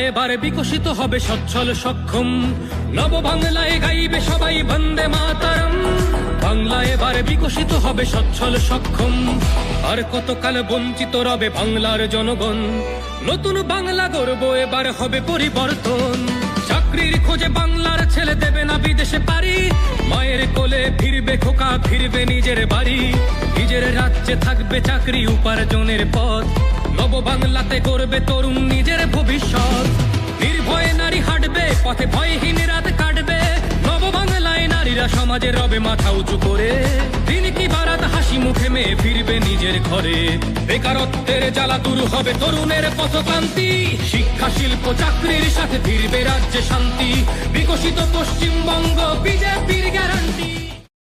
এবার বিকশিত হবে সচ্ছল সক্ষম, নব বাংলায় গাইবে সবাই বন্দে মাতরম। বাংলা এবার বিকশিত হবে সচ্ছল সক্ষম, আর কতকাল বঞ্চিত রবে বাংলার জনগণ। নতুন বাংলা গর্ব এবার হবে পরিবর্তন। চাকরির খোঁজে বাংলার ছেলে দেবে না বিদেশে পারি, মায়ের কোলে ফিরবে খোকা, ফিরবে নিজের বাড়ি। নিজের রাজ্যে থাকবে চাকরি উপার্জনের পথ, নব বাংলাতে করবে তরুণ নিজের ভবিষ্যৎ। নির্ভয়ে নারী হাঁটবে পথে, ভয়হীন রাত কাটবে। নব বাংলায় নারীরা সমাজে রবে মাথা উঁচু করে, দিন কি বারাত হাসি মুখে মেয়ে ফিরবে নিজের ঘরে। বেকারত্বের জ্বালা দূর হবে তরুণের পথক্রান্তি, শিক্ষা শিল্প চাকরির সাথে ফিরবে রাজ্যে শান্তি। বিকশিত পশ্চিমবঙ্গ